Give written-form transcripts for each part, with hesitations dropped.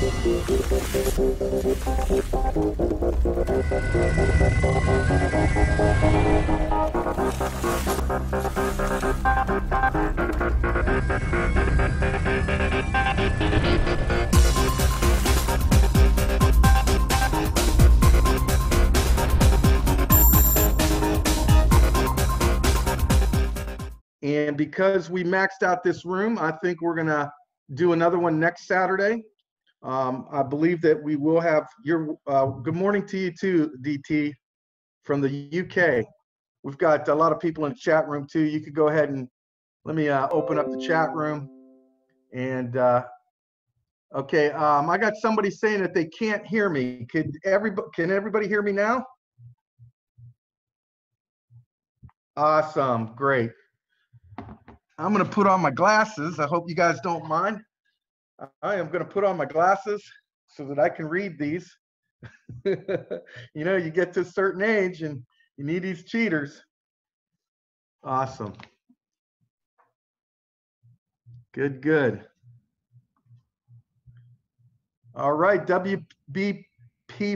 And because we maxed out this room, I think we're gonna do another one next Saturday. I believe that we will have your, good morning to you too, DT, from the UK. We've got a lot of people in the chat room too. You could go ahead and let me open up the chat room. And okay, I got somebody saying that they can't hear me. Can everybody hear me now? Awesome, great. I'm gonna put on my glasses. I hope you guys don't mind. I am gonna put on my glasses so that I can read these. You know, you get to a certain age and you need these cheaters. Awesome. Good, good. All right, WBP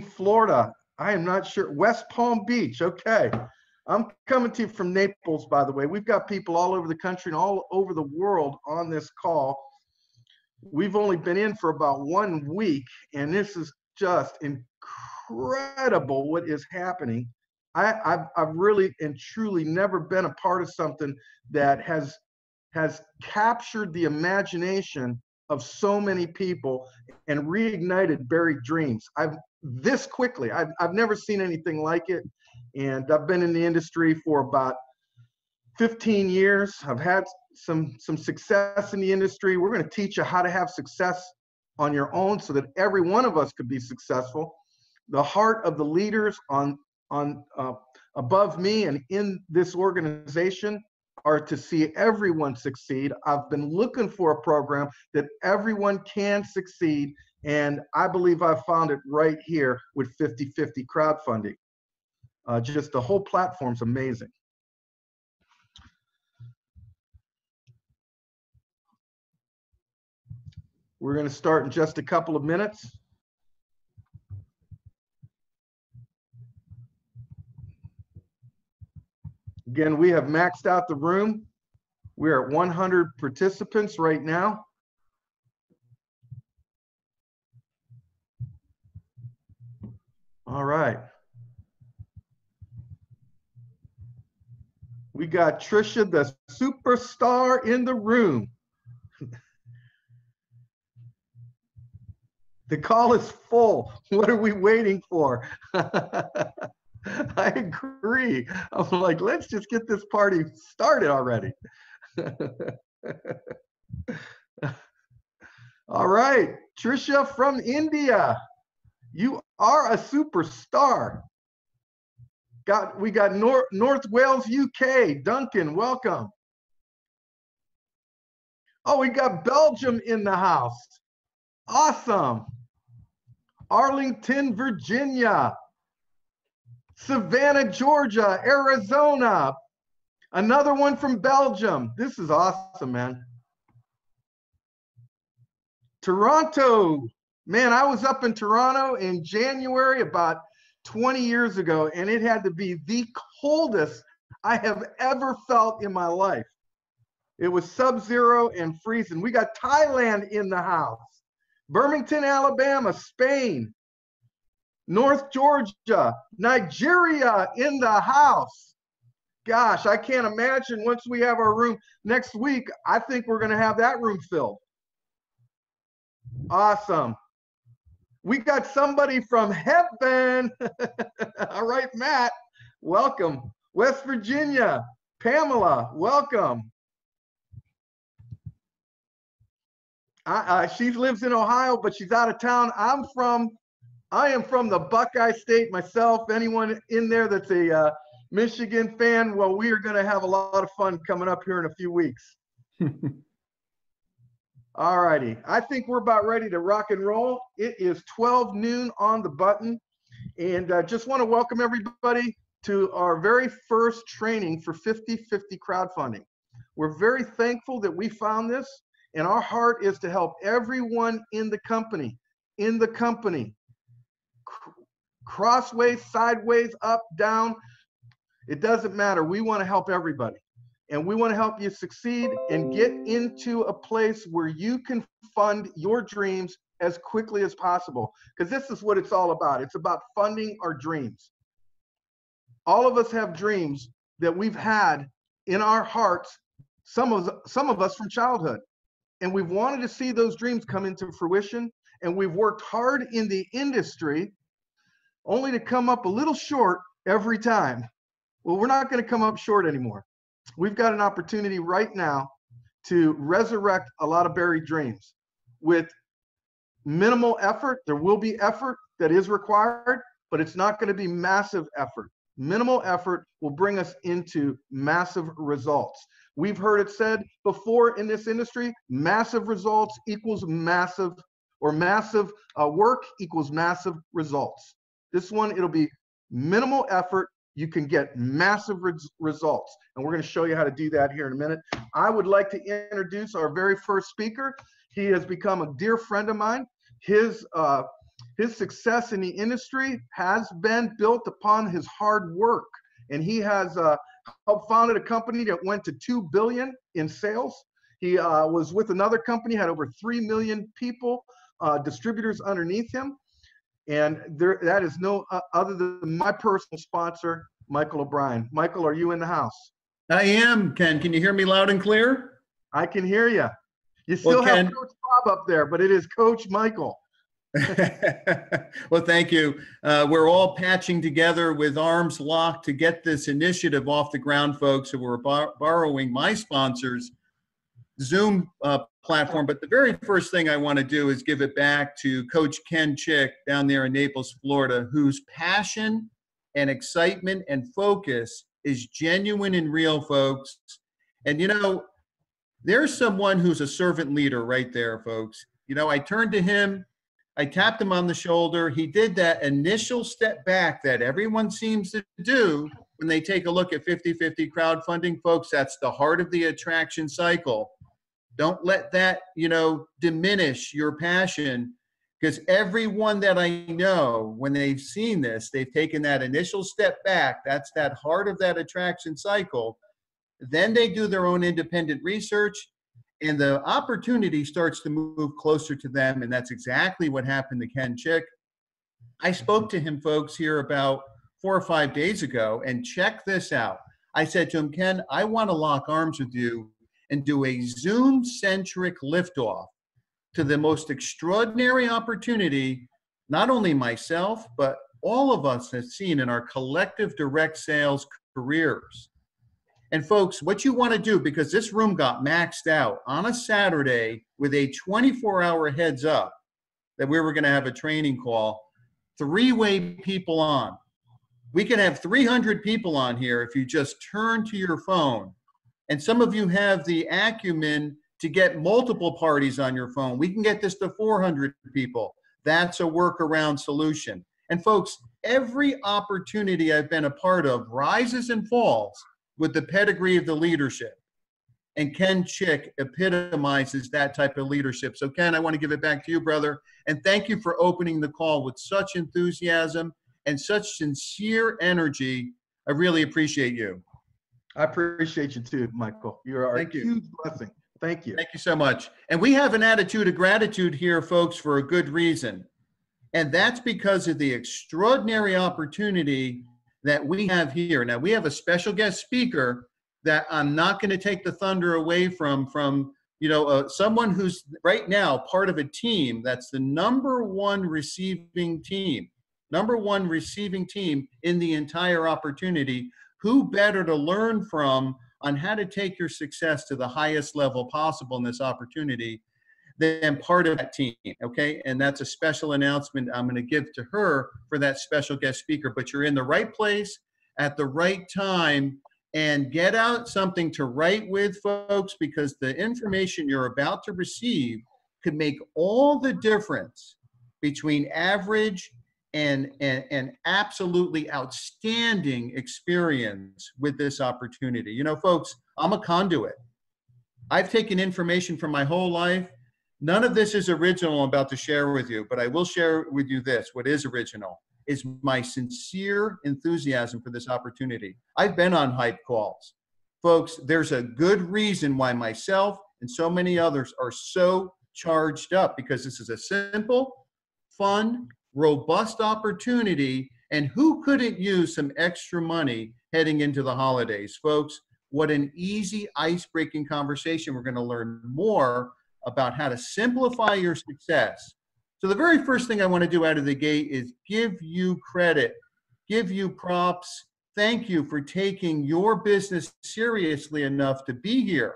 Florida. I am not sure. West Palm Beach, okay. I'm coming to you from Naples, by the way. We've got people all over the country and all over the world on this call. We've only been in for about 1 week, and this is just incredible what is happening. I've really and truly never been a part of something that has captured the imagination of so many people and reignited buried dreams. This quickly. I've never seen anything like it. And I've been in the industry for about 15 years. I've had some success in the industry. We're going to teach you how to have success on your own so that every one of us could be successful. The heart of the leaders above me and in this organization are to see everyone succeed. I've been looking for a program that everyone can succeed, and I believe I've found it right here with 50/50 crowdfunding. Just the whole platform's amazing. We're going to start in just a couple of minutes. Again, we have maxed out the room. We're at 100 participants right now. All right. We got Trisha, the superstar, in the room. The call is full. What are we waiting for? I agree. I'm like, let's just get this party started already. All right, Trisha from India. You are a superstar. We got North Wales, UK. Duncan, welcome. Oh, we got Belgium in the house. Awesome. Arlington, Virginia. Savannah, Georgia, Arizona. Another one from Belgium. This is awesome, man. Toronto. Man, I was up in Toronto in January about 20 years ago, and it had to be the coldest I have ever felt in my life. It was sub-zero and freezing. We got Thailand in the house. Birmingham, Alabama, Spain. North Georgia, Nigeria in the house. Gosh, I can't imagine once we have our room next week, I think we're going to have that room filled. Awesome. We got somebody from heaven. All right, Matt, welcome. West Virginia, Pamela, welcome. She lives in Ohio, but she's out of town. I am from the Buckeye State myself. Anyone in there that's a Michigan fan, well, we are going to have a lot of fun coming up here in a few weeks. All righty. I think we're about ready to rock and roll. It is 12 noon on the button. And I just want to welcome everybody to our very first training for 50/50 crowdfunding. We're very thankful that we found this, and our heart is to help everyone in the company in the company, crossways, sideways, up, down, it doesn't matter. We want to help everybody. And we want to help you succeed and get into a place where you can fund your dreams as quickly as possible. Because this is what it's all about. It's about funding our dreams. All of us have dreams that we've had in our hearts, some of us from childhood. And we've wanted to see those dreams come into fruition. And we've worked hard in the industry only to come up a little short every time. Well, we're not going to come up short anymore. We've got an opportunity right now to resurrect a lot of buried dreams with minimal effort. There will be effort that is required, but it's not going to be massive effort. Minimal effort will bring us into massive results. We've heard it said before in this industry, massive results equals massive, or massive work equals massive results. This one, it'll be minimal effort. You can get massive results. And we're going to show you how to do that here in a minute. I would like to introduce our very first speaker. He has become a dear friend of mine. His success in the industry has been built upon his hard work. And he has helped founded a company that went to $2 billion in sales. He was with another company, had over 3 million people, distributors underneath him. And that is no other than my personal sponsor, Michael O'Brien. Michael, are you in the house? I am, Ken. Can you hear me loud and clear? I can hear you. You still have Coach Bob up there, but it is Coach Michael. Well, thank you. We're all patching together with arms locked to get this initiative off the ground, folks. So we're borrowing my sponsor's Zoom platform. But the very first thing I want to do is give it back to Coach Ken Chick down there in Naples, Florida, whose passion and excitement and focus is genuine and real, folks. And, you know, there's someone who's a servant leader right there, folks. You know, I turned to him, I tapped him on the shoulder. He did that initial step back that everyone seems to do when they take a look at 50-50 crowdfunding, folks. That's the heart of the attraction cycle. Don't let that, you know, diminish your passion, because everyone that I know, when they've seen this, they've taken that initial step back. That's that heart of that attraction cycle. Then they do their own independent research, and the opportunity starts to move closer to them. And that's exactly what happened to Ken Chick. I spoke to him, folks, here about 4 or 5 days ago, and check this out. I said to him, Ken, I want to lock arms with you and do a Zoom-centric liftoff to the most extraordinary opportunity, not only myself, but all of us have seen in our collective direct sales careers. And folks, what you want to do, because this room got maxed out on a Saturday with a 24-hour heads up that we were going to have a training call, 3-way people on. We can have 300 people on here if you just turn to your phone. And some of you have the acumen to get multiple parties on your phone. We can get this to 400 people. That's a workaround solution. And folks, every opportunity I've been a part of rises and falls with the pedigree of the leadership. And Ken Chick epitomizes that type of leadership. So Ken, I want to give it back to you, brother. And thank you for opening the call with such enthusiasm and such sincere energy. I really appreciate you. I appreciate you too, Michael. You're a huge blessing. Thank you. Thank you so much. And we have an attitude of gratitude here, folks, for a good reason. And that's because of the extraordinary opportunity that we have here. Now, we have a special guest speaker that I'm not going to take the thunder away from you know, someone who's right now part of a team that's the number one receiving team in the entire opportunity. Who better to learn from on how to take your success to the highest level possible in this opportunity than part of that team, okay? And that's a special announcement I'm going to give to her for that special guest speaker. But you're in the right place at the right time, and get out something to write with, folks, because the information you're about to receive could make all the difference between average and absolutely outstanding experience with this opportunity. You know, folks, I'm a conduit. I've taken information from my whole life. None of this is original I'm about to share with you, but I will share with you this. What is original is my sincere enthusiasm for this opportunity. I've been on hype calls. Folks, there's a good reason why myself and so many others are so charged up, because this is a simple, fun, robust opportunity. And who couldn't use some extra money heading into the holidays? Folks, what an easy, ice-breaking conversation. We're going to learn more about how to simplify your success. So the very first thing I want to do out of the gate is give you credit, give you props. Thank you for taking your business seriously enough to be here.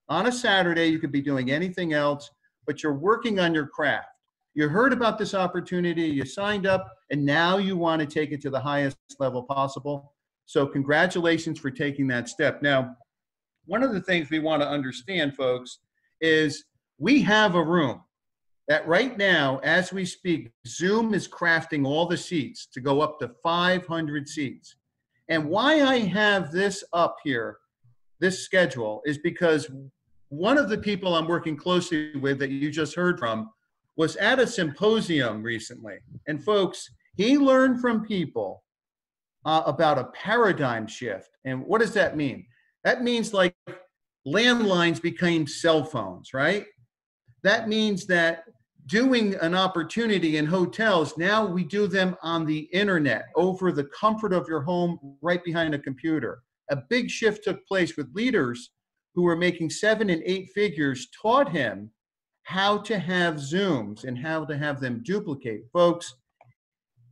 On a Saturday, you could be doing anything else, but you're working on your craft. You heard about this opportunity, you signed up, and now you want to take it to the highest level possible. So congratulations for taking that step. Now, one of the things we want to understand, folks, is we have a room that right now, as we speak, Zoom is crafting all the seats to go up to 500 seats. And why I have this up here, this schedule, is because one of the people I'm working closely with that you just heard from was at a symposium recently. And folks, he learned from people about a paradigm shift. And what does that mean? That means like landlines became cell phones, right? That means that doing an opportunity in hotels, now we do them on the internet, over the comfort of your home, right behind a computer. A big shift took place with leaders who were making 7 and 8 figures, taught him how to have Zooms and how to have them duplicate. Folks,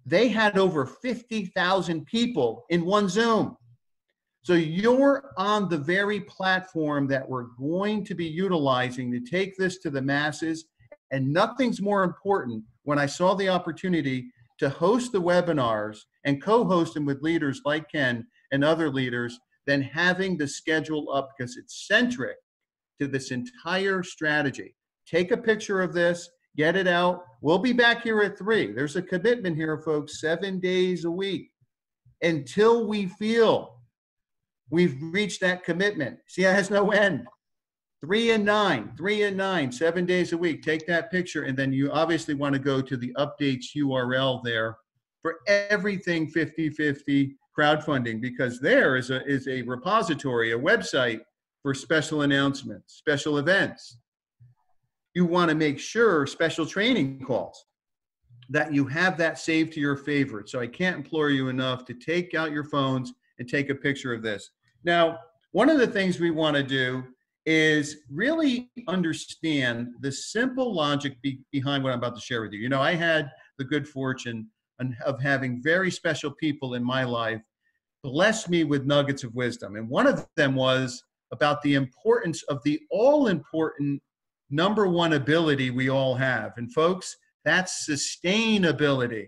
they had over 50,000 people in one Zoom. So you're on the very platform that we're going to be utilizing to take this to the masses. And nothing's more important when I saw the opportunity to host the webinars and co-host them with leaders like Ken and other leaders than having the schedule up, because it's centric to this entire strategy. Take a picture of this, get it out. We'll be back here at 3. There's a commitment here, folks, 7 days a week until we feel we've reached that commitment. See, it has no end. 3 and 9, 7 days a week. Take that picture, and then you obviously want to go to the updates URL there for everything 50/50 crowdfunding, because there is a repository, a website for special announcements, special events. You want to make sure special training calls, that you have that saved to your favorite. So I can't implore you enough to take out your phones and take a picture of this. Now, one of the things we want to do is really understand the simple logic behind what I'm about to share with you. You know, I had the good fortune of having very special people in my life bless me with nuggets of wisdom. And one of them was about the importance of the all-important number one ability we all have. And folks, that's sustainability.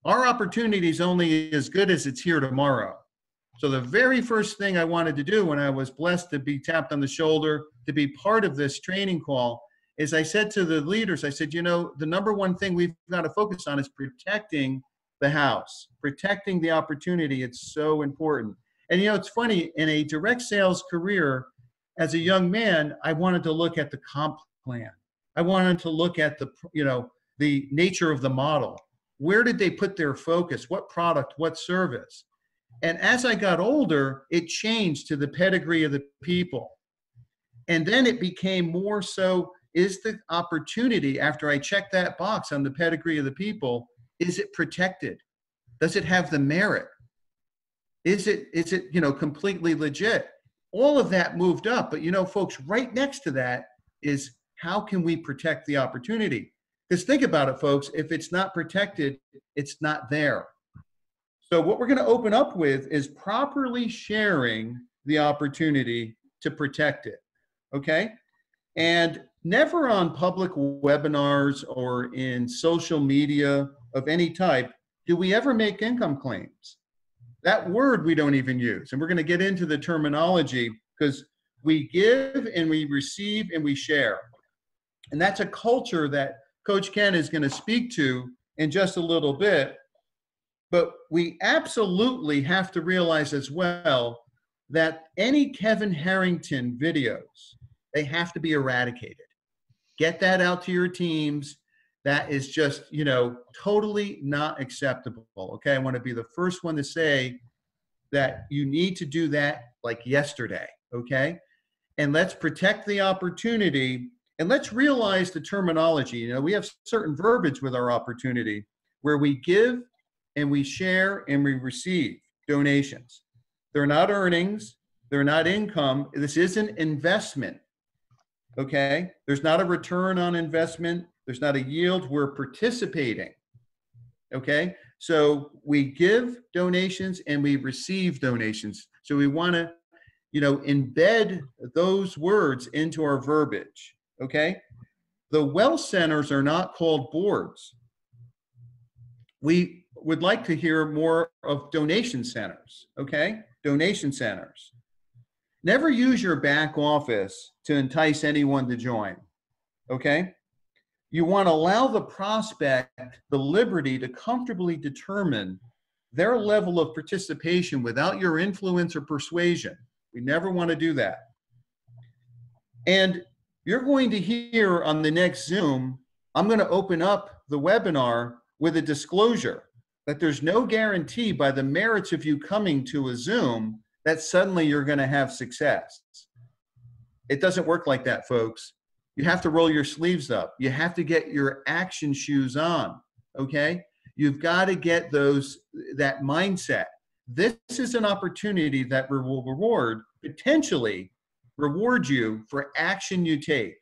Our opportunity is only as good as it's here tomorrow. So the very first thing I wanted to do when I was blessed to be tapped on the shoulder, to be part of this training call, is I said to the leaders, I said, you know, the number one thing we've got to focus on is protecting the house, protecting the opportunity. It's so important. And, you know, it's funny, in a direct sales career, as a young man, I wanted to look at the comp plan. I wanted to look at the, you know, the nature of the model. Where did they put their focus? What product, what service? And as I got older, it changed to the pedigree of the people. And then it became more so, is the opportunity, after I checked that box on the pedigree of the people, is it protected? Does it have the merit? Is it, you know, completely legit? All of that moved up. But, you know, folks, right next to that is, how can we protect the opportunity? Because think about it, folks, if it's not protected, it's not there. So what we're going to open up with is properly sharing the opportunity to protect it, okay? And never on public webinars or in social media of any type do we ever make income claims. That word we don't even use. And we're going to get into the terminology, because we give and we receive and we share. And that's a culture that Coach Ken is going to speak to in just a little bit. But we absolutely have to realize as well that any Kevin Harrington videos, they have to be eradicated. Get that out to your teams. That is just, you know, totally not acceptable. Okay. I want to be the first one to say that you need to do that like yesterday. Okay. And let's protect the opportunity, and let's realize the terminology. You know, we have certain verbiage with our opportunity where we give and we share and we receive donations. They're not earnings. They're not income. This is an investment. Okay. There's not a return on investment. There's not a yield. We're participating. Okay. So we give donations and we receive donations. So we want to, you know, embed those words into our verbiage. Okay. The wealth centers are not called boards. We would like to hear more of donation centers. Okay. Donation centers. Never use your back office to entice anyone to join. Okay. You want to allow the prospect the liberty to comfortably determine their level of participation without your influence or persuasion. We never want to do that. And you're going to hear on the next Zoom, I'm going to open up the webinar with a disclosure that there's no guarantee by the merits of you coming to a Zoom that suddenly you're going to have success. It doesn't work like that, folks. You have to roll your sleeves up. You have to get your action shoes on, okay? You've got to get that mindset. This is an opportunity that will potentially reward you for action you take.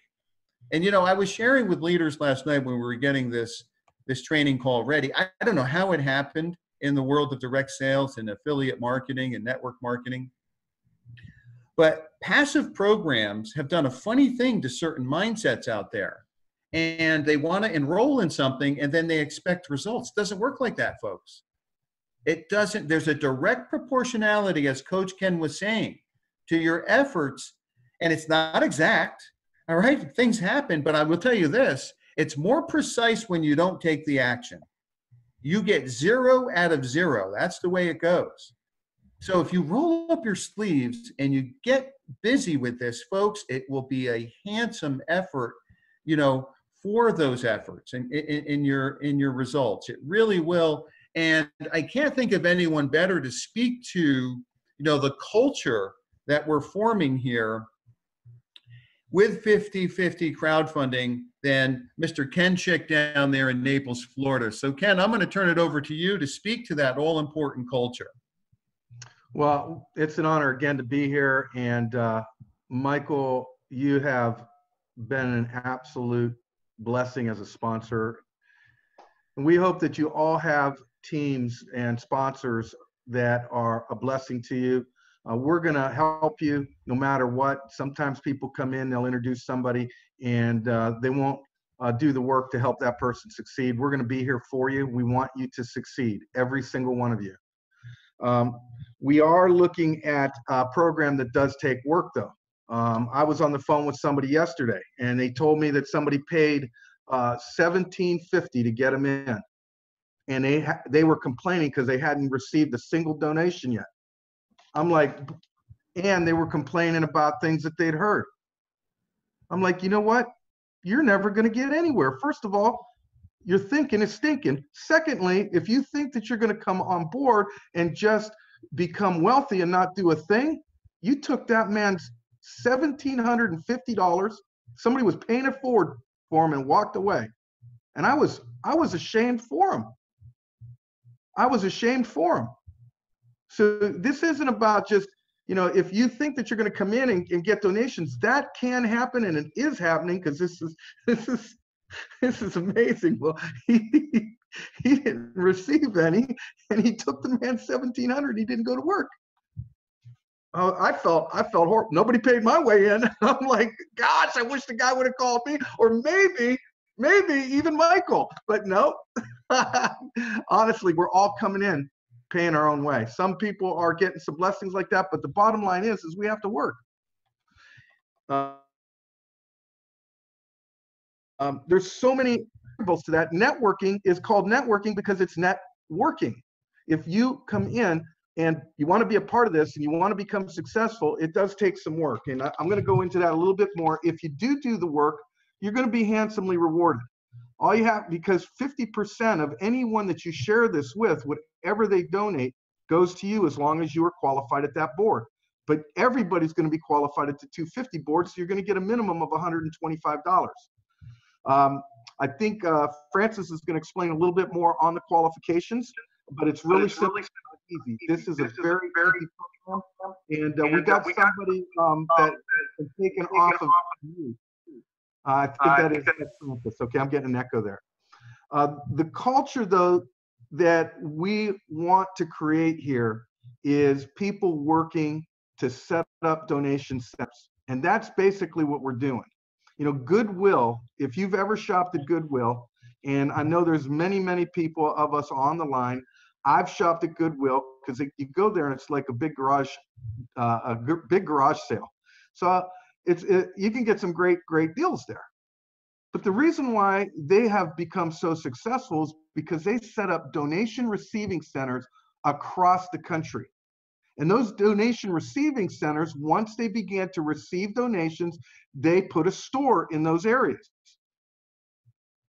And, you know, I was sharing with leaders last night when we were getting this training call ready. I don't know how it happened in the world of direct sales and affiliate marketing and network marketing. But passive programs have done a funny thing to certain mindsets out there. And they want to enroll in something and then they expect results. It doesn't work like that, folks. It doesn't. There's a direct proportionality, as Coach Ken was saying, to your efforts. And it's not exact. All right. Things happen. But I will tell you this. It's more precise when you don't take the action. You get 0 out of 0. That's the way it goes. So if you roll up your sleeves and you get busy with this, folks, it will be a handsome effort, you know, for those efforts and in your results. It really will. And I can't think of anyone better to speak to, you know, the culture that we're forming here with 50/50 crowdfunding than Mr. Ken Chick down there in Naples, Florida. So Ken, I'm going to turn it over to you to speak to that all-important culture. Well, it's an honor again to be here. And Michael, you have been an absolute blessing as a sponsor. And we hope that you all have teams and sponsors that are a blessing to you. We're going to help you no matter what. Sometimes people come in, they'll introduce somebody, and they won't do the work to help that person succeed. We're going to be here for you. We want you to succeed, every single one of you. We are looking at a program that does take work, though. I was on the phone with somebody yesterday, and they told me that somebody paid $17.50 to get them in, and they were complaining because they hadn't received a single donation yet. I'm like, and they were complaining about things that they'd heard. I'm like, you know what? You're never going to get anywhere. First of all, your thinking is stinking. Secondly, if you think that you're going to come on board and just become wealthy and not do a thing, you took that man's $1,750. Somebody was paying it forward for him and walked away. And I was ashamed for him. I was ashamed for him. So this isn't about just, you know, if you think that you're going to come in and get donations, that can happen, and it is happening, because this is amazing. Well, he didn't receive any, and he took the man $1,700. He didn't go to work. I felt horrible. Nobody paid my way in. I'm like, gosh, I wish the guy would have called me, or maybe even Michael. But no, honestly, we're all coming in paying our own way. Some people are getting some blessings like that, but the bottom line is we have to work. There's so many variables to that. Networking is called networking because it's networking. If you come in and you want to be a part of this and you want to become successful, it does take some work. And I'm going to go into that a little bit more. If you do the work, you're going to be handsomely rewarded. All you have, because 50% of anyone that you share this with, whatever they donate, goes to you as long as you are qualified at that board. But everybody's going to be qualified at the 250 board, so you're going to get a minimum of $125. I think Francis is going to explain a little bit more on the qualifications, but it's really simple and easy. This is a very easy program, and we got somebody that has taken off of you. I think that is Francis. Okay, I'm getting an echo there. The culture, though, that we want to create here is people working to set up donation steps. And that's basically what we're doing. You know, Goodwill, if you've ever shopped at Goodwill, and I know there's many, many people of us on the line, I've shopped at Goodwill because you go there and it's like a big garage sale. So you can get some great deals there. But the reason why they have become so successful is because they set up donation receiving centers across the country. And those donation receiving centers, once they began to receive donations, they put a store in those areas.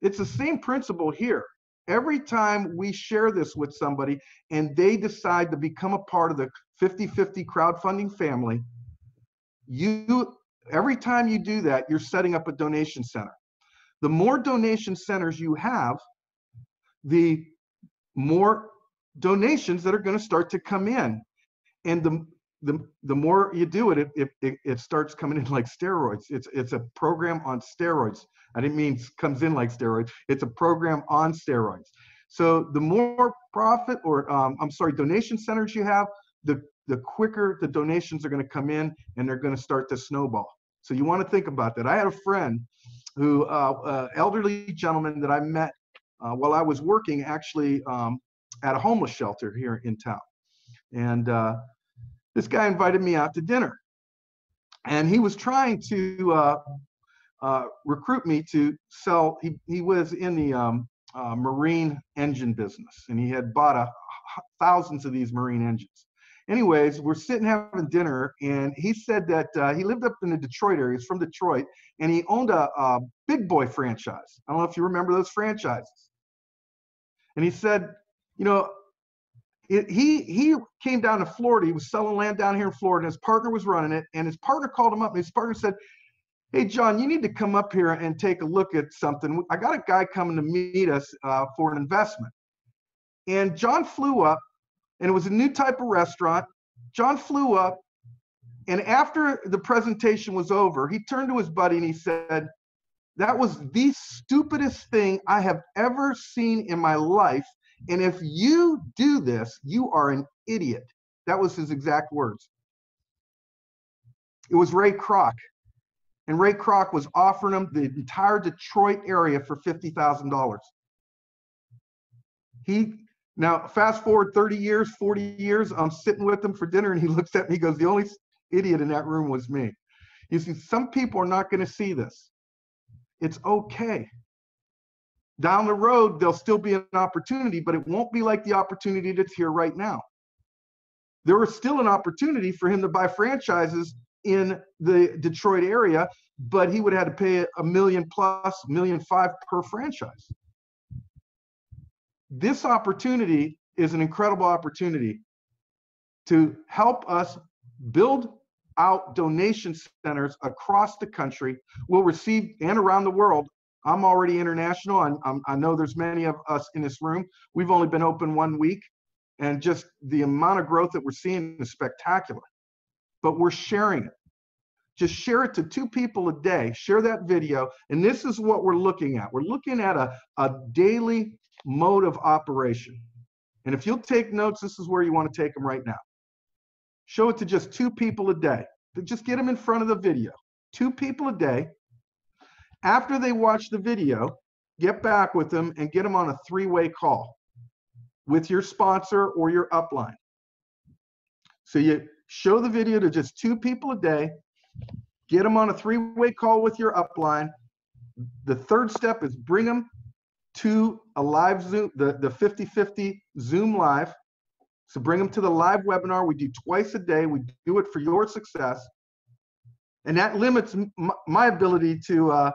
It's the same principle here. Every time we share this with somebody and they decide to become a part of the 50/50 crowdfunding family, every time you do that, you're setting up a donation center. The more donation centers you have, the more donations that are going to start to come in. And the more you do it, it starts coming in like steroids. It's a program on steroids. I didn't mean comes in like steroids. It's a program on steroids. So the more profit or donation centers you have, the quicker the donations are going to come in and they're going to start to snowball. So you want to think about that. I had a friend who, elderly gentleman that I met while I was working actually at a homeless shelter here in town. And this guy invited me out to dinner. And he was trying to recruit me to sell. He was in the marine engine business, and he had bought thousands of these marine engines. Anyways, we're sitting having dinner, and he said that he lived up in the Detroit area. He's from Detroit, and he owned a big boy franchise. I don't know if you remember those franchises. And he said, you know, he came down to Florida. He was selling land down here in Florida, and his partner was running it. And his partner called him up, and his partner said, "Hey, John, you need to come up here and take a look at something. I got a guy coming to meet us for an investment." And John flew up, and it was a new type of restaurant. John flew up, and after the presentation was over, he turned to his buddy and he said, "That was the stupidest thing I have ever seen in my life. And if you do this, you are an idiot." That was his exact words. It was Ray Kroc. And Ray Kroc was offering him the entire Detroit area for $50,000. Now, fast forward 30 years, 40 years, I'm sitting with him for dinner, and he looks at me, he goes, "The only idiot in that room was me." You see, some people are not going to see this. It's okay. Down the road, there'll still be an opportunity, but it won't be like the opportunity that's here right now. There was still an opportunity for him to buy franchises in the Detroit area, but he would have had to pay $1 million plus, $1.5 million per franchise. This opportunity is an incredible opportunity to help us build out donation centers across the country. We'll receive, and around the world. I'm already international. I know there's many of us in this room. We've only been open 1 week, and just the amount of growth that we're seeing is spectacular. But we're sharing it. Just share it to 2 people a day. Share that video. And this is what we're looking at. We're looking at a daily mode of operation. And if you'll take notes, this is where you want to take them right now. Show it to just 2 people a day. Just get them in front of the video. 2 people a day. After they watch the video, get back with them and get them on a 3-way call with your sponsor or your upline. So you show the video to just 2 people a day, get them on a 3-way call with your upline. The third step is bring them to a live Zoom, the 50/50 Zoom live. So bring them to the live webinar. We do twice a day. We do it for your success. And that limits my ability to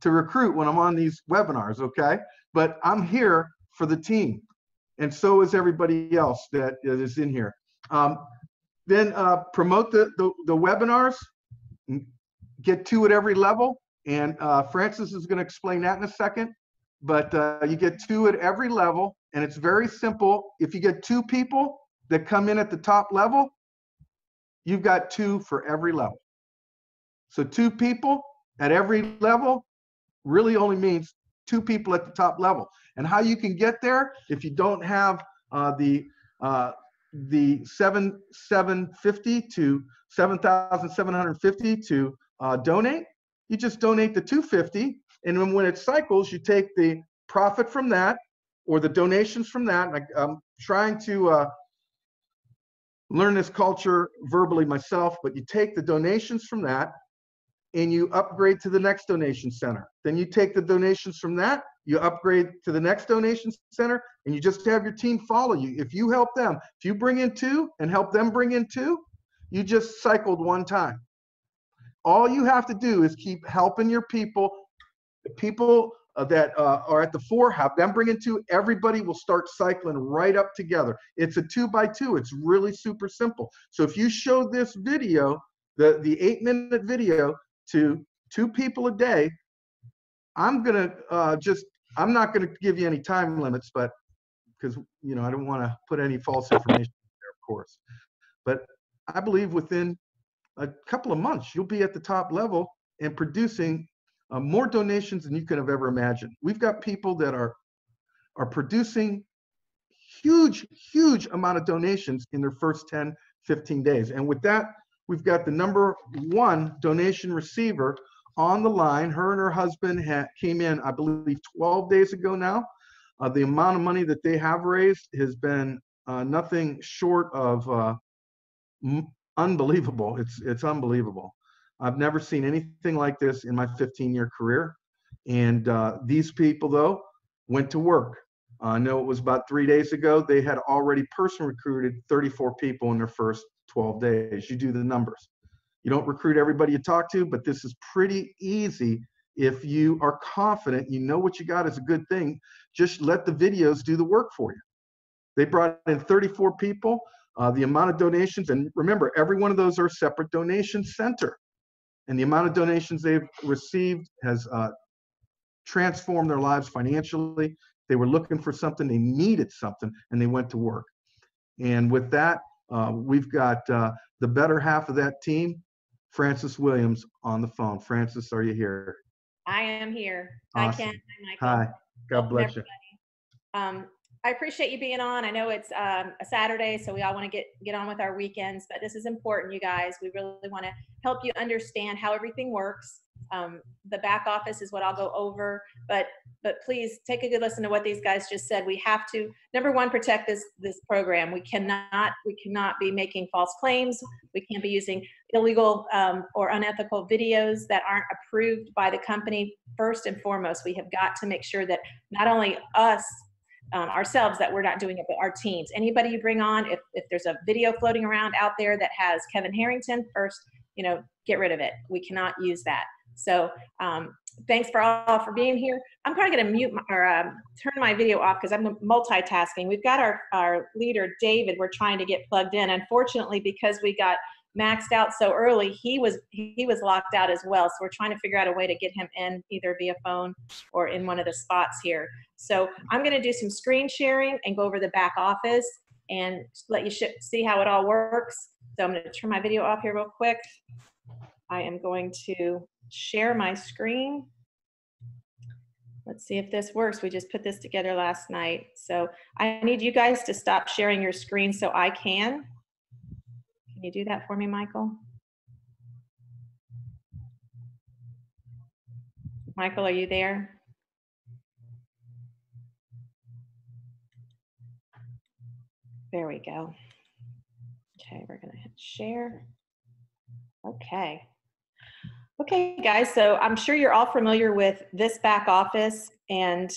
to recruit when I'm on these webinars, okay? But I'm here for the team, and so is everybody else that is in here. Then promote the webinars, get 2 at every level, and Francis is going to explain that in a second. But you get 2 at every level, and it's very simple. If you get 2 people that come in at the top level, you've got 2 for every level. So 2 people at every level really only means 2 people at the top level. And how you can get there, if you don't have the 7,750 to 7,750 to donate, you just donate the 250, and then when it cycles, you take the profit from that or the donations from that. I'm trying to learn this culture verbally myself, but you take the donations from that and you upgrade to the next donation center. Then you take the donations from that, you upgrade to the next donation center, and you just have your team follow you. If you help them, if you bring in 2 and help them bring in 2, you just cycled 1 time. All you have to do is keep helping your people. The people that are at the 4, have them bring in 2. Everybody will start cycling right up together. It's a 2 by 2. It's really super simple. So if you show this video, the 8-minute video, to 2 people a day, I'm gonna I'm not gonna give you any time limits, but because I don't want to put any false information there, of course. But I believe within a couple of months you'll be at the top level and producing more donations than you could have ever imagined. We've got people that are producing huge amount of donations in their first 10, 15 days. And with that, we've got the number 1 donation receiver on the line. Her and her husband came in, I believe, 12 days ago now. The amount of money that they have raised has been nothing short of unbelievable. It's unbelievable. I've never seen anything like this in my 15-year career. And these people, though, went to work. I know it was about 3 days ago. They had already person recruited 34 people in their first 12 days. You do the numbers. You don't recruit everybody you talk to, but this is pretty easy if you are confident, you know what you got is a good thing. Just let the videos do the work for you. They brought in 34 people. The amount of donations, and remember, every one of those are a separate donation center. And the amount of donations they've received has transformed their lives financially. They were looking for something, they needed something, and they went to work. And with that, we've got the better half of that team, Francis Williams, on the phone. Francis, are you here? I am here. Awesome. Hi, Ken. Hi, Michael. Hi. God bless you. I appreciate you being on. I know it's a Saturday, so we all want to get on with our weekends, but this is important, you guys. We really want to help you understand how everything works. The back office is what I'll go over, but please take a good listen to what these guys just said. We have to, number one, protect this program. We cannot be making false claims. We can't be using illegal or unethical videos that aren't approved by the company. First and foremost, we have got to make sure that not only us, ourselves, that we're not doing it, but our teams. Anybody you bring on, if there's a video floating around out there that has Kevin Harrington, first, get rid of it. We cannot use that. So thanks for all for being here. I'm probably going to mute or turn my video off because I'm multitasking. We've got our leader, David, we're trying to get plugged in. Unfortunately, because we got maxed out so early, he was locked out as well. So we're trying to figure out a way to get him in either via phone or in one of the spots here. So I'm going to do some screen sharing and go over the back office and let you see how it all works. So I'm going to turn my video off here real quick. I am going to share my screen. Let's see if this works. We just put this together last night. So I need you guys to stop sharing your screen so I can. Can you do that for me, Michael? Michael, are you there? There we go. Okay, we're gonna hit share. Okay. Okay, guys, so I'm sure you're all familiar with this back office, and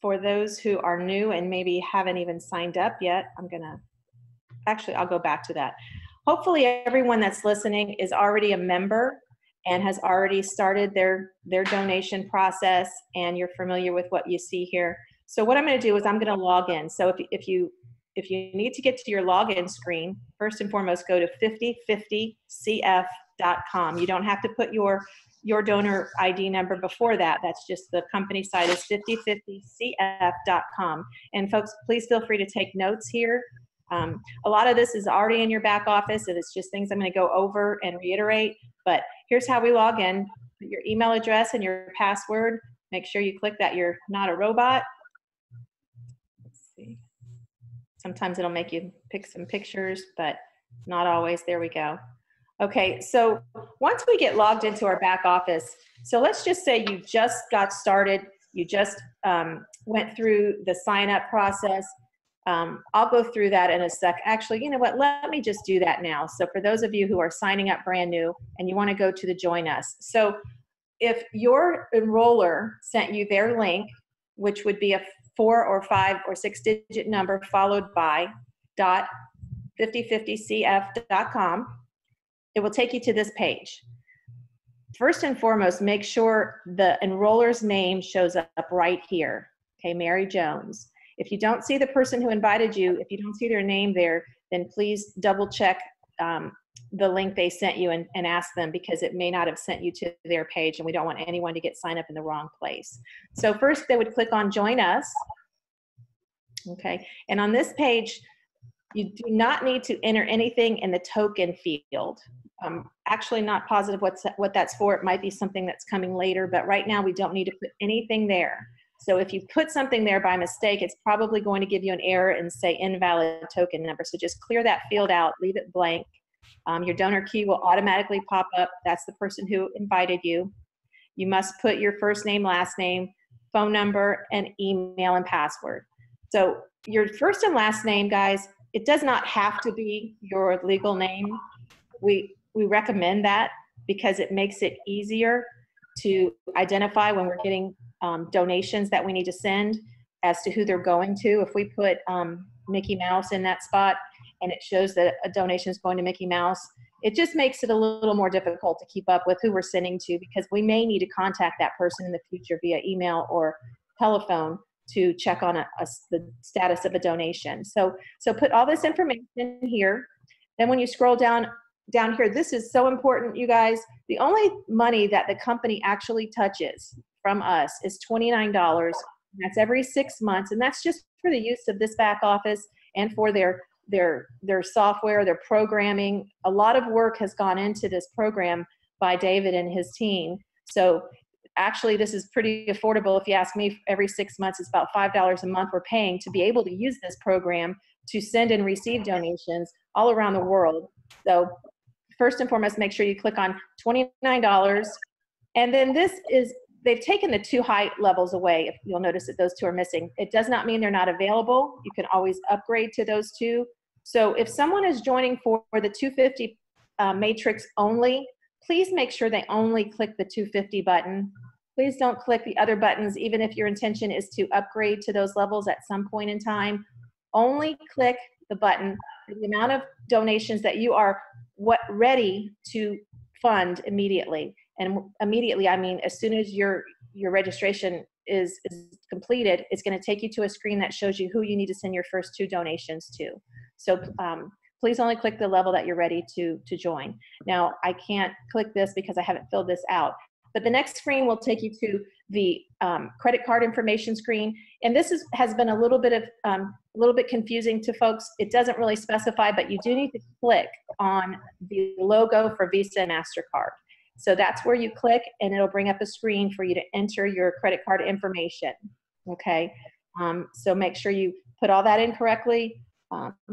for those who are new and maybe haven't even signed up yet, I'll go back to that. Hopefully everyone that's listening is already a member, and has already started their donation process, and you're familiar with what you see here. So what I'm going to do is I'm going to log in. So if you need to get to your login screen, first and foremost, go to 5050cf.com. You don't have to put your donor ID number before that. That's just the company site is 5050cf.com. And folks, please feel free to take notes here. A lot of this is already in your back office, and it's just things I'm going to go over and reiterate. But here's how we log in. Put your email address and your password. Make sure you click that you're not a robot. Let's see. Sometimes it'll make you pick some pictures, but not always. There we go. Okay, so once we get logged into our back office, so let's just say you just got started, you just went through the sign up process. I'll go through that in a sec. Actually, you know what, let me just do that now. So for those of you who are signing up brand new and you want to go to the Join Us. So if your enroller sent you their link, which would be a 4 or 5 or 6-digit number followed by .5050cf.com, it will take you to this page. First and foremost, make sure the enroller's name shows up right here. Okay, Mary Jones. If you don't see the person who invited you, if you don't see their name there, then please double check the link they sent you and ask them, because it may not have sent you to their page, and we don't want anyone to get signed up in the wrong place. So first they would click on Join Us. Okay, and on this page, you do not need to enter anything in the token field. Actually not positive what that's for. It might be something that's coming later, but right now we don't need to put anything there. So if you put something there by mistake, it's probably going to give you an error and say invalid token number. So just clear that field out, leave it blank. Your donor key will automatically pop up. That's the person who invited you. You must put your first name, last name, phone number, and email and password. So your first and last name, guys, it does not have to be your legal name. We recommend that because it makes it easier to identify when we're getting donations that we need to send as to who they're going to. If we put Mickey Mouse in that spot and it shows that a donation is going to Mickey Mouse, it just makes it a little more difficult to keep up with who we're sending to, because we may need to contact that person in the future via email or telephone to check on the status of a donation. So put all this information here. Then when you scroll down here, this is so important, you guys. The only money that the company actually touches from us is $29. That's every 6 months, and that's just for the use of this back office and for their software, their programming. A lot of work has gone into this program by David and his team. So actually, this is pretty affordable. If you ask me, every 6 months, it's about $5 a month we're paying to be able to use this program to send and receive donations all around the world. So first and foremost, make sure you click on $29. And then they've taken the 2 height levels away. If you'll notice that those 2 are missing. It does not mean they're not available. You can always upgrade to those 2. So if someone is joining for the 250 matrix only, please make sure they only click the 250 button. Please don't click the other buttons, even if your intention is to upgrade to those levels at some point in time. Only click the button for the amount of donations that you are ready to fund immediately. And immediately, I mean, as soon as your registration is completed, it's going to take you to a screen that shows you who you need to send your first 2 donations to. So please only click the level that you're ready to join. Now, I can't click this because I haven't filled this out. But the next screen will take you to the credit card information screen. And this has been a little bit confusing to folks. It doesn't really specify, but you do need to click on the logo for Visa and MasterCard. So that's where you click, and it'll bring up a screen for you to enter your credit card information. Okay, so make sure you put all that in correctly.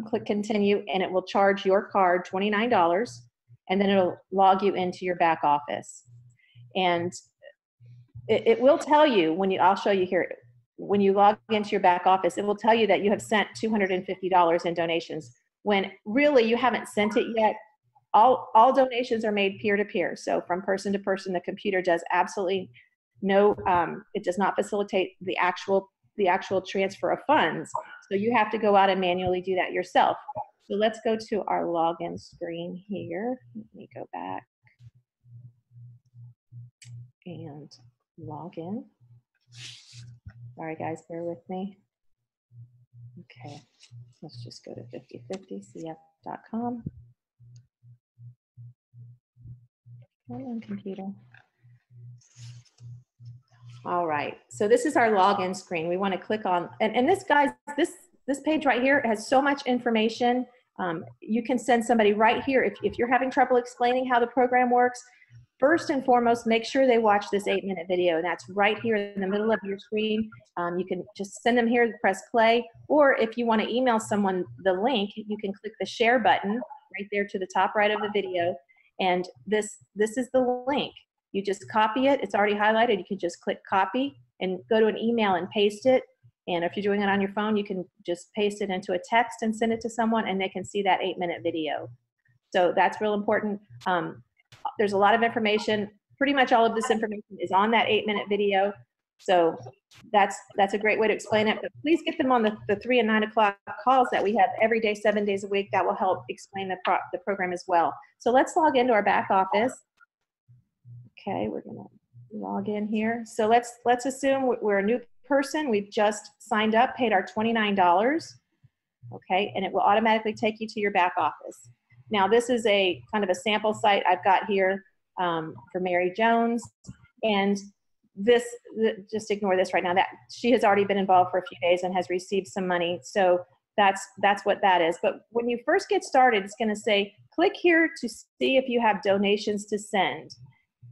Click continue, and it will charge your card $29, and then it'll log you into your back office. And it will tell you I'll show you here, when you log into your back office, it will tell you that you have sent $250 in donations, when really you haven't sent it yet. All donations are made peer-to-peer. So from person to person, the computer does absolutely it does not facilitate the actual transfer of funds. So you have to go out and manually do that yourself. So let's go to our login screen here. Let me go back. and log in. Sorry guys, bear with me. Okay, let's just go to 5050cf.com. Come on, computer. All right, so this is our login screen. We want to click on, and this, guys, this page right here has so much information. You can send somebody right here. If you're having trouble explaining how the program works, first and foremost, make sure they watch this 8-minute video. And that's right here in the middle of your screen. You can just send them here, press play, or if you want to email someone the link, you can click the share button right there to the top right of the video. And this is the link. You just copy it. It's already highlighted. You can just click copy and go to an email and paste it. And if you're doing it on your phone, you can just paste it into a text and send it to someone, and they can see that 8-minute video. So that's real important. There's a lot of information. Pretty much all of this information is on that 8-minute video. So that's a great way to explain it. But please get them on the 3 and 9 o'clock calls that we have every day, 7 days a week. That will help explain the program as well. So let's log into our back office. Okay, we're gonna log in here. So let's assume we're a new person. We've just signed up, paid our $29. Okay, and it will automatically take you to your back office. Now this is a kind of a sample site I've got here for Mary Jones, and just ignore this right now. That she has already been involved for a few days and has received some money. So that's what that is. But when you first get started, it's going to say click here to see if you have donations to send.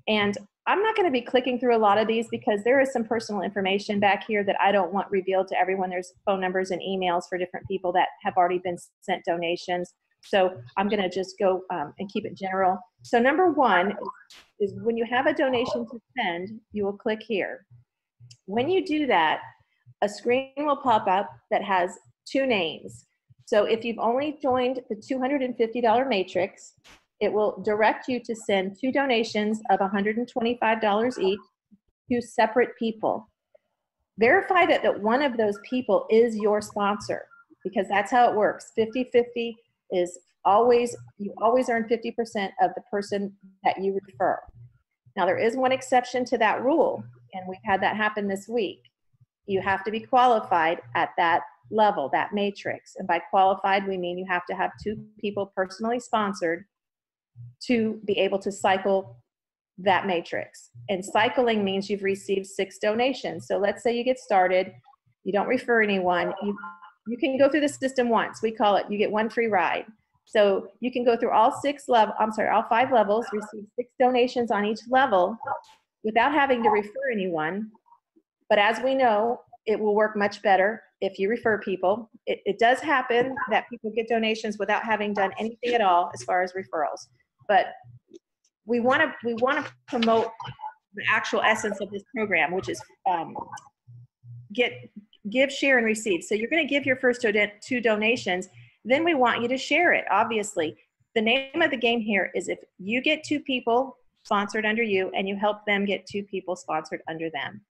And I'm not going to be clicking through a lot of these because there is some personal information back here that I don't want revealed to everyone. There's phone numbers and emails for different people that have already been sent donations. So I'm going to just go and keep it general. So number one is when you have a donation to send, you will click here. When you do that, a screen will pop up that has 2 names. So if you've only joined the $250 matrix, it will direct you to send 2 donations of $125 each to separate people. Verify that one of those people is your sponsor, because that's how it works. 50-50 is always, you always earn 50% of the person that you refer. Now there is one exception to that rule, and we've had that happen this week. You have to be qualified at that level, that matrix. And by qualified, we mean you have to have 2 people personally sponsored to be able to cycle that matrix. And cycling means you've received 6 donations. So let's say you get started, you don't refer anyone, you can go through the system once. We call it, you get 1 free ride. So you can go through all 5 levels, receive 6 donations on each level without having to refer anyone. But as we know, it will work much better if you refer people. It does happen that people get donations without having done anything at all as far as referrals. But we want to promote the actual essence of this program, which is give, share, and receive. So you're going to give your first 2 donations. Then we want you to share it, obviously. The name of the game here is if you get 2 people sponsored under you and you help them get 2 people sponsored under them.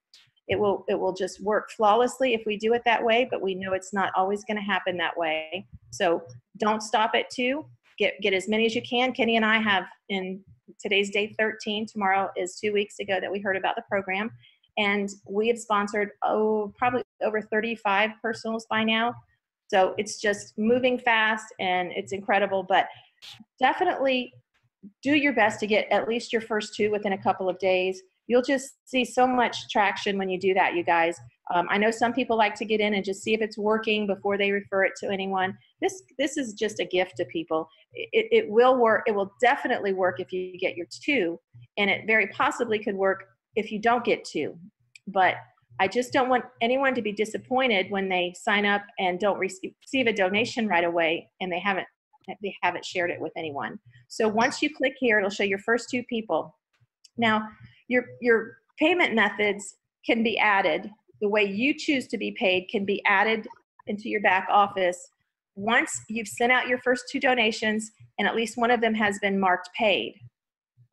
It will just work flawlessly if we do it that way, but we know it's not always going to happen that way. So don't stop at 2. Get as many as you can. Kenny and I have, in today's day 13, tomorrow is 2 weeks ago that we heard about the program. And we have sponsored, probably over 35 personals by now. So it's just moving fast and it's incredible, but definitely do your best to get at least your first 2 within a couple of days. You'll just see so much traction when you do that, you guys. I know some people like to get in and just see if it's working before they refer it to anyone. This is just a gift to people. It will work. It will definitely work if you get your 2, and it very possibly could work if you don't get 2. But I just don't want anyone to be disappointed when they sign up and don't receive a donation right away and they haven't shared it with anyone. So once you click here, it'll show your first 2 people. Now, your payment methods can be added. The way you choose to be paid can be added into your back office once you've sent out your first 2 donations and at least one of them has been marked paid.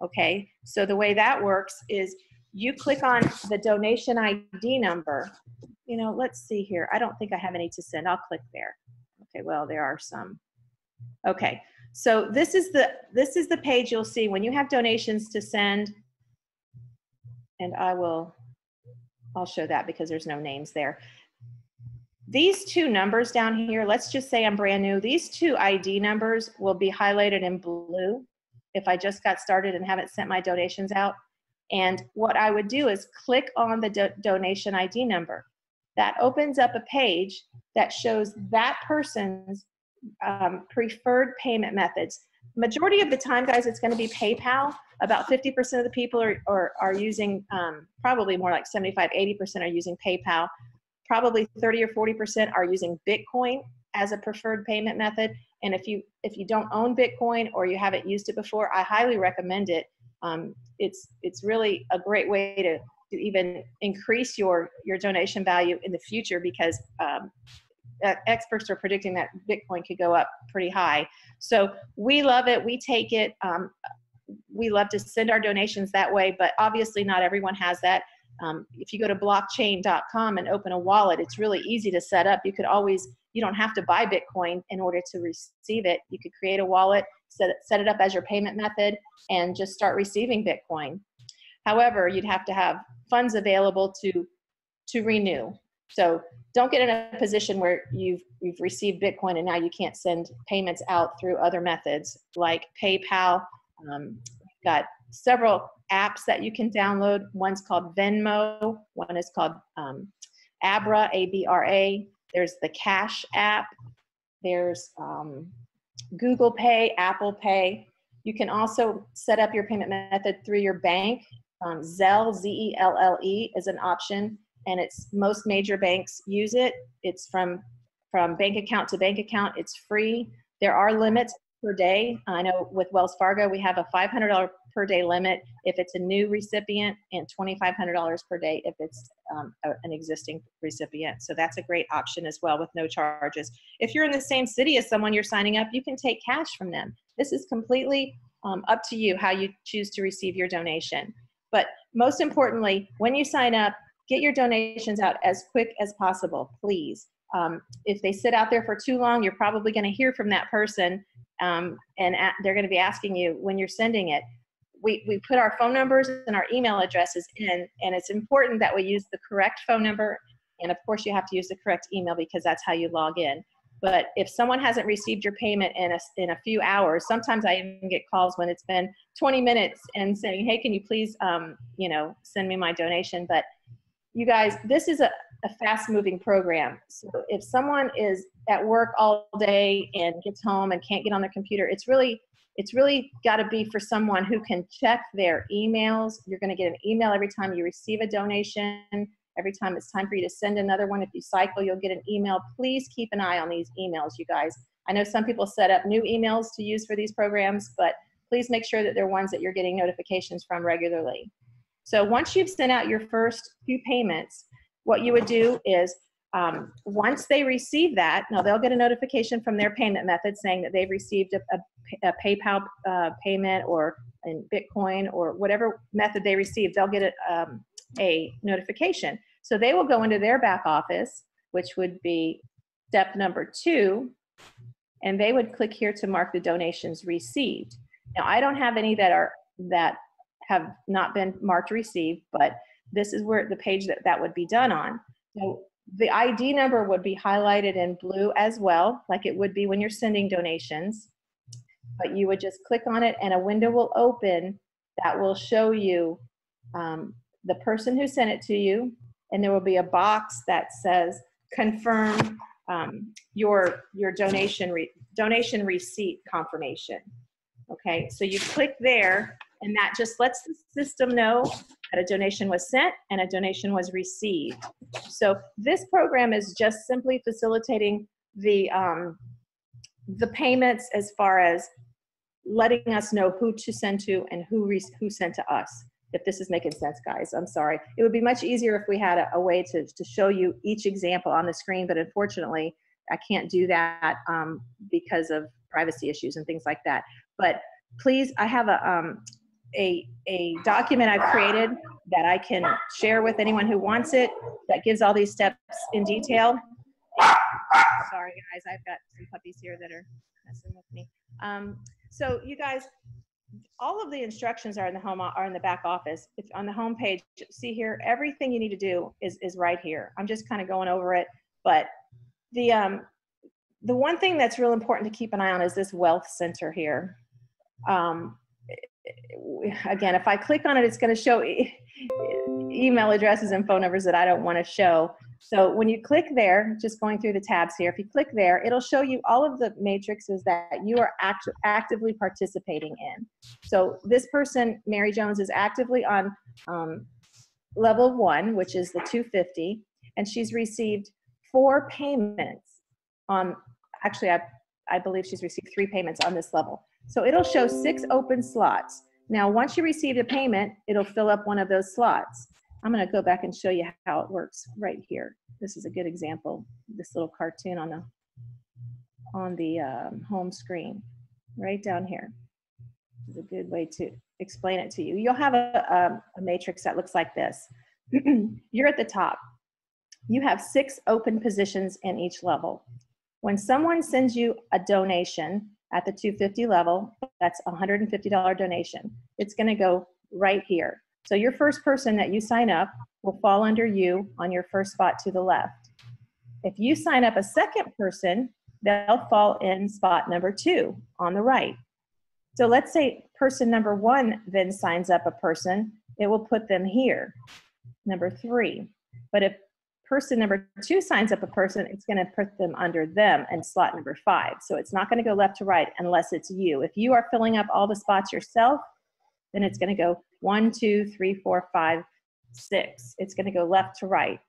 Okay, so the way that works is you click on the donation ID number. You know, let's see here. I don't think I have any to send. I'll click there. Okay, well, there are some. Okay, so this is the page you'll see when you have donations to send and I'll show that because there's no names there. These two numbers down here, let's just say I'm brand new. These two ID numbers will be highlighted in blue if I just got started and haven't sent my donations out. And what I would do is click on the donation ID number. That opens up a page that shows that person's preferred payment methods. Majority of the time, guys, it's going to be PayPal. About 50% of the people are using, probably more like 75, 80% are using PayPal. Probably 30 or 40% are using Bitcoin as a preferred payment method. And if you don't own Bitcoin or you haven't used it before, I highly recommend it. It's really a great way to even increase your donation value in the future, because experts are predicting that Bitcoin could go up pretty high. So we love it. We take it. We love to send our donations that way, but obviously not everyone has that. If you go to blockchain.com and open a wallet, it's really easy to set up. You don't have to buy Bitcoin in order to receive it. You could create a wallet, set it up as your payment method, and just start receiving Bitcoin. However, you'd have to have funds available to renew. So don't get in a position where you've received Bitcoin and now you can't send payments out through other methods like PayPal. We've got several apps that you can download. One's called Venmo. One is called Abra, A-B-R-A. There's the Cash app. There's Google Pay, Apple Pay. You can also set up your payment method through your bank. Zelle, Z-E-L-L-E, is an option, and most major banks use it. It's from bank account to bank account. It's free. There are limits per day. I know with Wells Fargo, we have a $500 per day limit if it's a new recipient, and $2,500 per day if it's an existing recipient. So that's a great option as well with no charges. If you're in the same city as someone you're signing up, you can take cash from them. This is completely up to you how you choose to receive your donation. But most importantly, when you sign up, get your donations out as quick as possible, please. If they sit out there for too long, you're probably going to hear from that person, and they're going to be asking you when you're sending it. We put our phone numbers and our email addresses in, and it's important that we use the correct phone number, and of course you have to use the correct email because that's how you log in. But if someone hasn't received your payment in a few hours, sometimes I even get calls when it's been 20 minutes and saying, hey, can you please send me my donation? But you guys, this is a fast-moving program. So if someone is at work all day and gets home and can't get on their computer, it's really got to be for someone who can check their emails. You're going to get an email every time you receive a donation. Every time it's time for you to send another one, if you cycle, you'll get an email. Please keep an eye on these emails, you guys. I know some people set up new emails to use for these programs, but please make sure that they're ones that you're getting notifications from regularly. So once you've sent out your first few payments, what you would do is once they receive that, now they'll get a notification from their payment method saying that they've received a PayPal payment or in Bitcoin or whatever method they received, they'll get a notification. So they will go into their back office, which would be step number 2, and they would click here to mark the donations received. Now, I don't have any that have not been marked received, but this is where the page that would be done on. So the ID number would be highlighted in blue as well, like it would be when you're sending donations. But you would just click on it and a window will open that will show you the person who sent it to you, and there will be a box that says confirm your donation receipt confirmation. Okay, so you click there, and that just lets the system know that a donation was sent and a donation was received. So this program is just simply facilitating the payments as far as letting us know who to send to and who sent to us. If this is making sense, guys, I'm sorry. It would be much easier if we had a way to show you each example on the screen, but unfortunately, I can't do that because of privacy issues and things like that. But please, I have a document I've created that I can share with anyone who wants it that gives all these steps in detail. Sorry, guys, I've got some puppies here that are messing with me. So you guys, all of the instructions are in the back office. If on the home page, see here, everything you need to do is right here. I'm just kind of going over it, but the one thing that's real important to keep an eye on is this wealth center here. Again, if I click on it, it's going to show email addresses and phone numbers that I don't want to show. So when you click there, just going through the tabs here, if you click there, it'll show you all of the matrices that you are actively participating in. So this person, Mary Jones, is actively on level 1, which is the 250, and she's received 4 payments on, actually, I believe she's received 3 payments on this level. So it'll show 6 open slots. Now, once you receive a payment, it'll fill up one of those slots. I'm going to go back and show you how it works right here. This is a good example. This little cartoon on the home screen, right down here. This is a good way to explain it to you. You'll have a matrix that looks like this. You're at the top. You have 6 open positions in each level. When someone sends you a donation at the 250 level, that's a $150 donation. It's going to go right here. So your first person that you sign up will fall under you on your first spot to the left. If you sign up a second person, they'll fall in spot number 2 on the right. So let's say person number 1 then signs up a person, it will put them here, number 3. But if person number 2 signs up a person, it's going to put them under them in slot number 5. So it's not going to go left to right unless it's you. If you are filling up all the spots yourself, then it's going to go 1, 2, 3, 4, 5, 6. It's going to go left to right.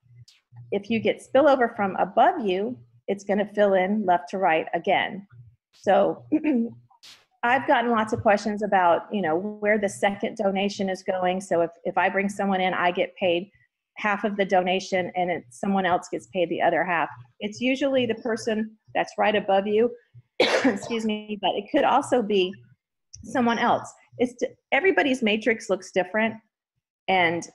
If you get spillover from above you, it's going to fill in left to right again. So I've gotten lots of questions about, where the second donation is going. So if I bring someone in, I get paid half of the donation and someone else gets paid the other half. It's usually the person that's right above you, excuse me, but it could also be someone else. Everybody's matrix looks different, and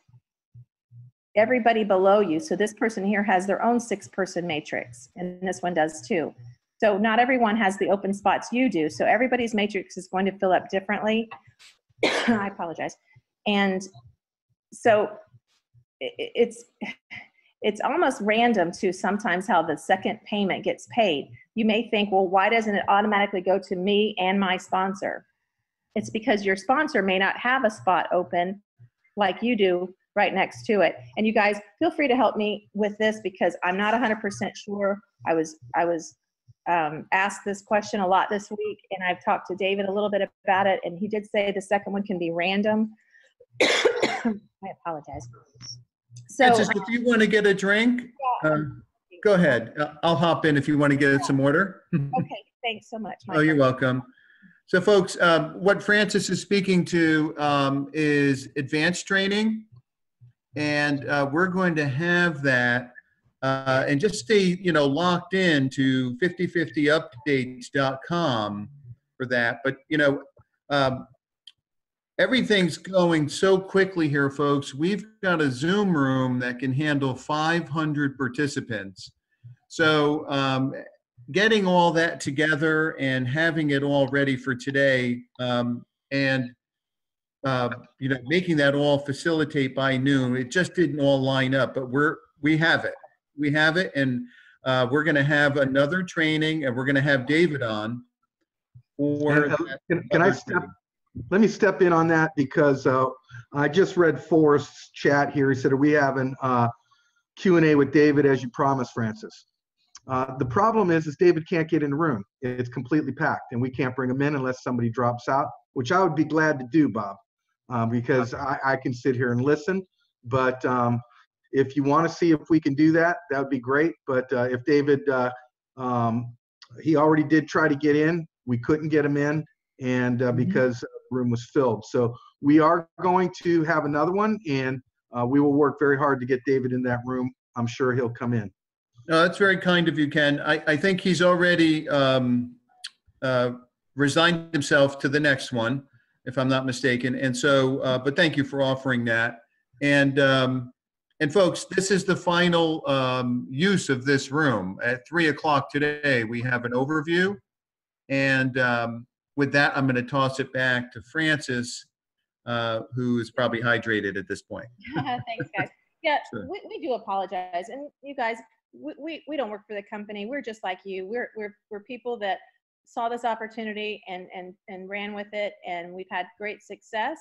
everybody below you, so this person here has their own 6-person matrix, and this one does too. So not everyone has the open spots you do, so everybody's matrix is going to fill up differently. I apologize. And so it's almost random too sometimes how the second payment gets paid. You may think, well, why doesn't it automatically go to me and my sponsor? It's because your sponsor may not have a spot open like you do right next to it. And you guys, feel free to help me with this because I'm not 100% sure. I was asked this question a lot this week, and I've talked to David a little bit about it, and he did say the second one can be random. I apologize. So, Francis, if you want to get a drink, go ahead. I'll hop in if you want to get some order. Okay, thanks so much. Oh, you're welcome. So folks, what Francis is speaking to is advanced training, and we're going to have that, and just stay, locked in to 5050updates.com for that. But, everything's going so quickly here, folks. We've got a Zoom room that can handle 500 participants. So, getting all that together and having it all ready for today, and making that all facilitate by noon, it just didn't all line up, but we have it. We have it, and we're going to have another training, and we're going to have David on. Let me step in on that because I just read Forrest's chat here. He said, are we having Q&A with David as you promised, Francis? The problem is David can't get in the room. It's completely packed, and we can't bring him in unless somebody drops out, which I would be glad to do, Bob, because I can sit here and listen. But if you want to see if we can do that, that would be great. But if David, he already did try to get in. We couldn't get him in, and because the room was filled. So we are going to have another one, and we will work very hard to get David in that room. I'm sure he'll come in. No, that's very kind of you, Ken. I think he's already resigned himself to the next one, if I'm not mistaken. And so, but thank you for offering that. And folks, this is the final use of this room. At 3 o'clock today, we have an overview, and with that, I'm going to toss it back to Francis, who is probably hydrated at this point. Thanks, guys. Yeah, Sure. we do apologize. And you guys, we don't work for the company. We're just like you. We're people that saw this opportunity and ran with it, and we've had great success.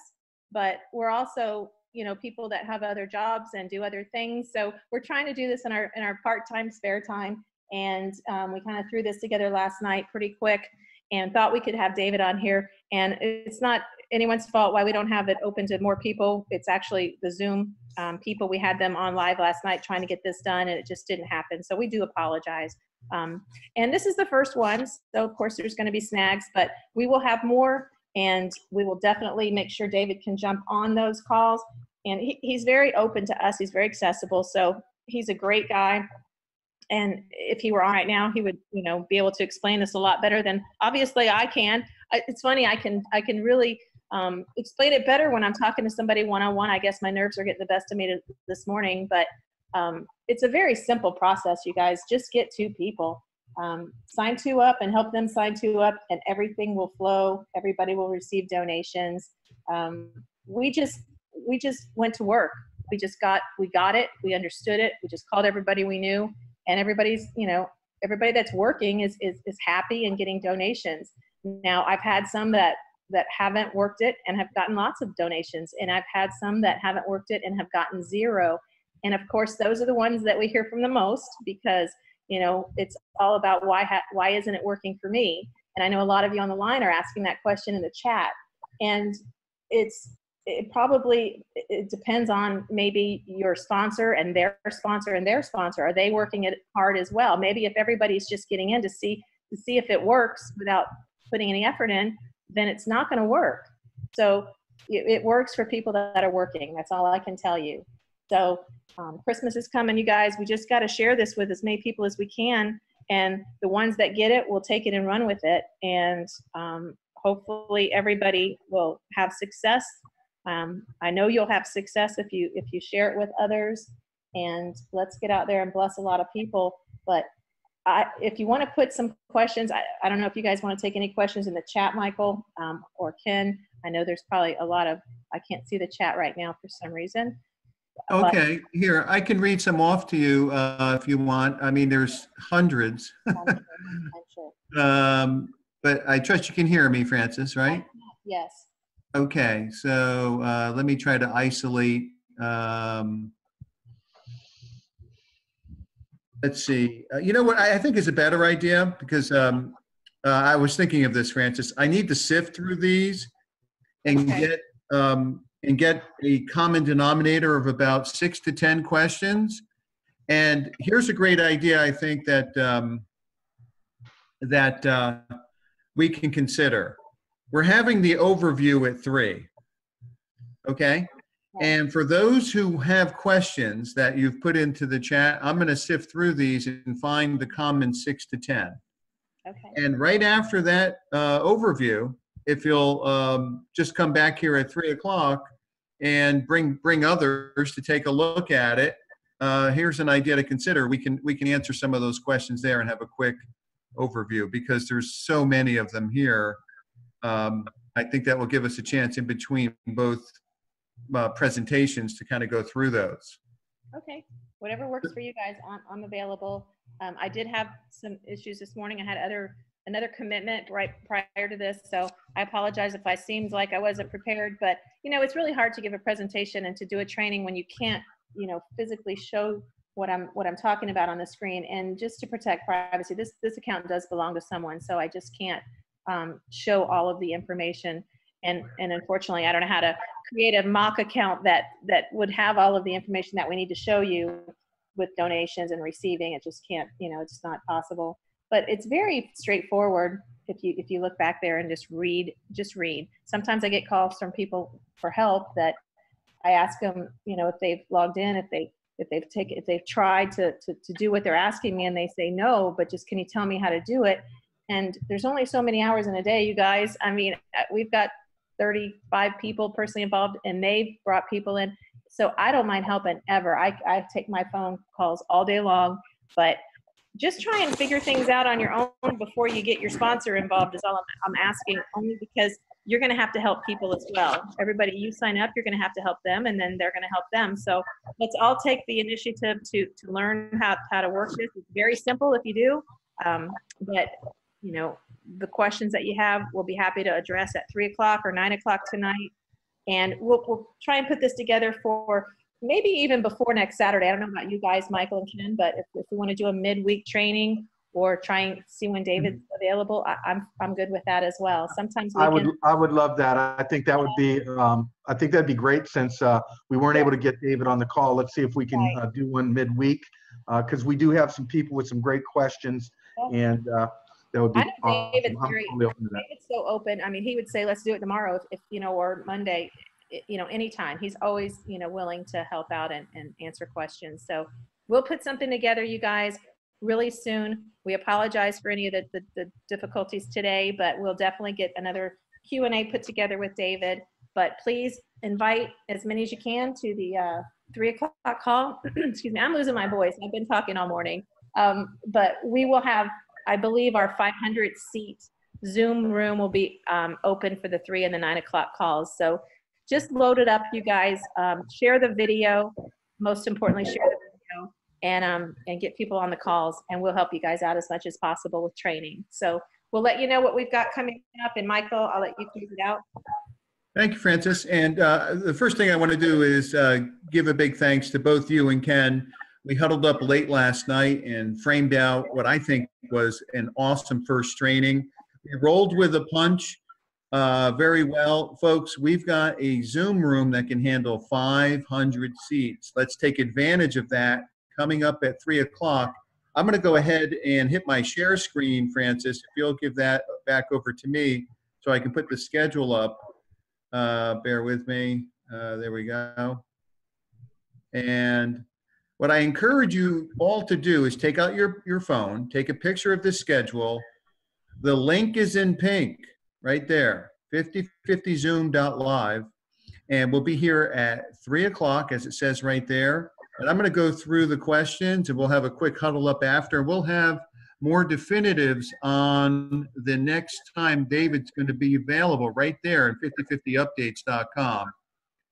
But we're also, you know, people that have other jobs and do other things. So we're trying to do this in our part-time spare time. And we kind of threw this together last night pretty quick and thought we could have David on here. And it's not anyone's fault why we don't have it open to more people. It's actually the Zoom people. We had them on live last night trying to get this done, and it just didn't happen. So we do apologize. And this is the first one. So of course there's going to be snags, but we will have more, and we will definitely make sure David can jump on those calls. And he's very open to us. He's very accessible. So he's a great guy. And if he were on right now, he would, you know, be able to explain this a lot better than obviously I can. It's funny, I can really explain it better when I'm talking to somebody one-on-one. I guess my nerves are getting the best of me this morning, but it's a very simple process, you guys. Just get 2 people, sign 2 up and help them sign 2 up, and everything will flow. Everybody will receive donations. We just went to work. We got it. We understood it. We just called everybody we knew. And everybody's, you know, everybody that's working is happy and getting donations. Now, I've had some that haven't worked it and have gotten lots of donations. And I've had some that haven't worked it and have gotten 0. And of course, those are the ones that we hear from the most, because, you know, it's all about why isn't it working for me? And I know a lot of you on the line are asking that question in the chat. And it depends on maybe your sponsor and their sponsor and their sponsor. Are they working it hard as well? Maybe if everybody's just getting in to see if it works without putting any effort in, then it's not going to work. So it works for people that are working. That's all I can tell you. So Christmas is coming, you guys. We just got to share this with as many people as we can. And the ones that get it will take it and run with it. And hopefully everybody will have success. I know you'll have success if you share it with others, and let's get out there and bless a lot of people. But if you want to put some questions, I don't know if you guys want to take any questions in the chat, Michael, or Ken. I know there's probably a lot of, I can't see the chat right now for some reason. Okay, here, I can read some off to you if you want. I mean, there's hundreds. But I trust you can hear me, Francis, right? Yes. Okay, so let me try to isolate. Let's see. You know what I think is a better idea, because I was thinking of this, Francis. I need to sift through these and get a common denominator of about 6 to 10 questions. And here's a great idea, I think, that we can consider. We're having the overview at 3, okay? And for those who have questions that you've put into the chat, I'm going to sift through these and find the common 6 to 10. Okay. And right after that overview, if you'll just come back here at 3 o'clock and bring others to take a look at it, here's an idea to consider. We can answer some of those questions there and have a quick overview, because there's so many of them here. I think that will give us a chance in between both presentations to kind of go through those. Okay, whatever works for you guys, I'm available. I did have some issues this morning. I had another commitment right prior to this, so I apologize if I seemed like I wasn't prepared. But you know, it's really hard to give a presentation and to do a training when you can't, you know, physically show what I'm talking about on the screen. And just to protect privacy, this account does belong to someone, so I just can't show all of the information. And unfortunately, I don't know how to create a mock account that would have all of the information that we need to show you with donations and receiving. It just can't, you know, it's not possible. But it's very straightforward if you look back there and just read. Sometimes I get calls from people for help that I ask them, you know, if they've logged in, if they've tried to do what they're asking me, and they say no, but just can you tell me how to do it? And there's only so many hours in a day, you guys. I mean, we've got 35 people personally involved, and they've brought people in. So I don't mind helping ever. I take my phone calls all day long, but just try and figure things out on your own before you get your sponsor involved is all I'm asking, only because you're going to have to help people as well. Everybody you sign up, you're going to have to help them, and then they're going to help them. So let's all take the initiative to learn how to work this. It's very simple if you do, but you know, the questions that you have, we'll be happy to address at 3 o'clock or 9 o'clock tonight. And we'll try and put this together for maybe even before next Saturday. I don't know about you guys, Michael and Ken, but if we want to do a midweek training or try and see when David's available, I'm good with that as well. Sometimes we I would love that. I think that would be I think that'd be great since we weren't able to get David on the call. Let's see if we can do one midweek because we do have some people with some great questions, and that would be awesome. David's so open. I mean, he would say, let's do it tomorrow if you know, or Monday, you know, anytime. He's always, you know, willing to help out and answer questions. So we'll put something together, you guys, really soon. We apologize for any of the difficulties today, but we'll definitely get another Q&A put together with David. But please invite as many as you can to the 3 o'clock call. Excuse me, I'm losing my voice. I've been talking all morning. But we will have, I believe, our 500 seat Zoom room will be open for the 3 and the 9 o'clock calls. So just load it up, you guys. Share the video. Most importantly, share the video and get people on the calls, and we'll help you guys out as much as possible with training. So we'll let you know what we've got coming up. And Michael, I'll let you close it out. Thank you, Francis. And the first thing I want to do is give a big thanks to both you and Ken. We huddled up late last night and framed out what I think was an awesome first training. We rolled with a punch very well. Folks, we've got a Zoom room that can handle 500 seats. Let's take advantage of that. Coming up at 3 o'clock, I'm going to go ahead and hit my share screen, Francis, if you'll give that back over to me so I can put the schedule up. Bear with me. There we go. And what I encourage you all to do is take out your phone, take a picture of the schedule. The link is in pink right there, 5050zoom.live. And we'll be here at 3 o'clock, as it says right there. And I'm going to go through the questions, and we'll have a quick huddle up after. We'll have more definitives on the next time David's going to be available right there in 5050updates.com.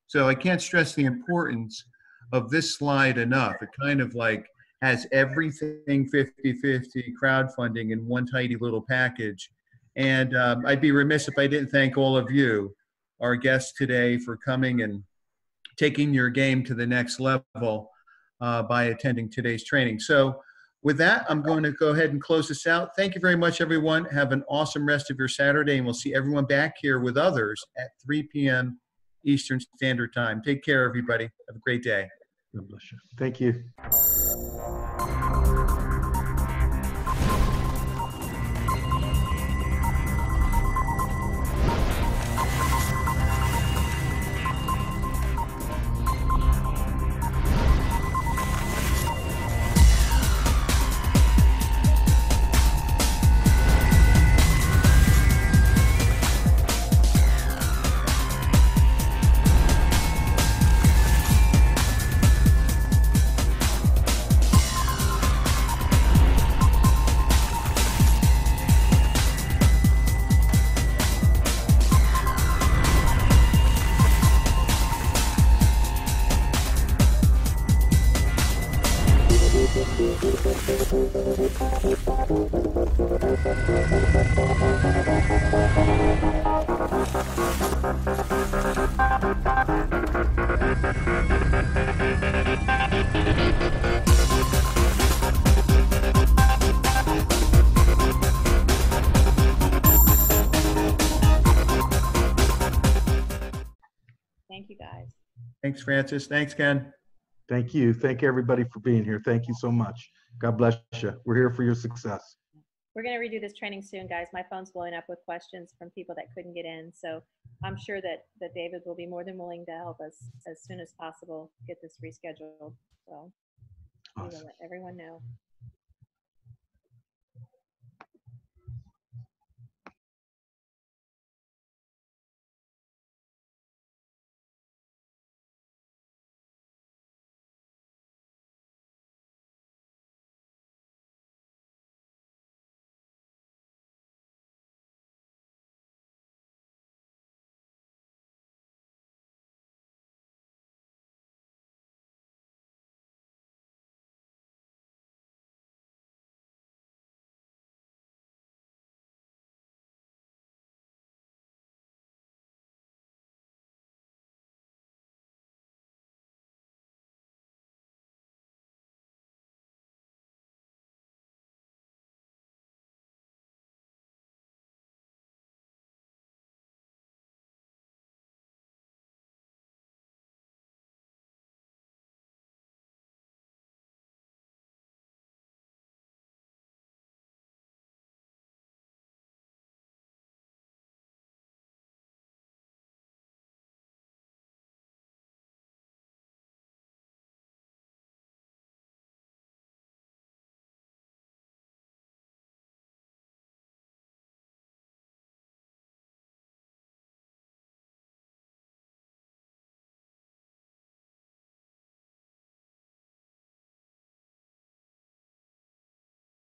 So I can't stress the importance of this slide enough. It kind of like has everything 50/50 crowdfunding in one tidy little package. And I'd be remiss if I didn't thank all of you, our guests today, for coming and taking your game to the next level by attending today's training. So with that, I'm going to go ahead and close this out. Thank you very much, everyone. Have an awesome rest of your Saturday, and we'll see everyone back here with others at 3 p.m. Eastern Standard Time. Take care, everybody. Have a great day. God bless you. Thank you. Thank you, guys. Thanks, Francis. Thanks, Ken. Thank you. Thank everybody for being here. Thank you so much. God bless you. We're here for your success. We're going to redo this training soon, guys. My phone's blowing up with questions from people that couldn't get in. So I'm sure that David will be more than willing to help us as soon as possible get this rescheduled. So we will let everyone know.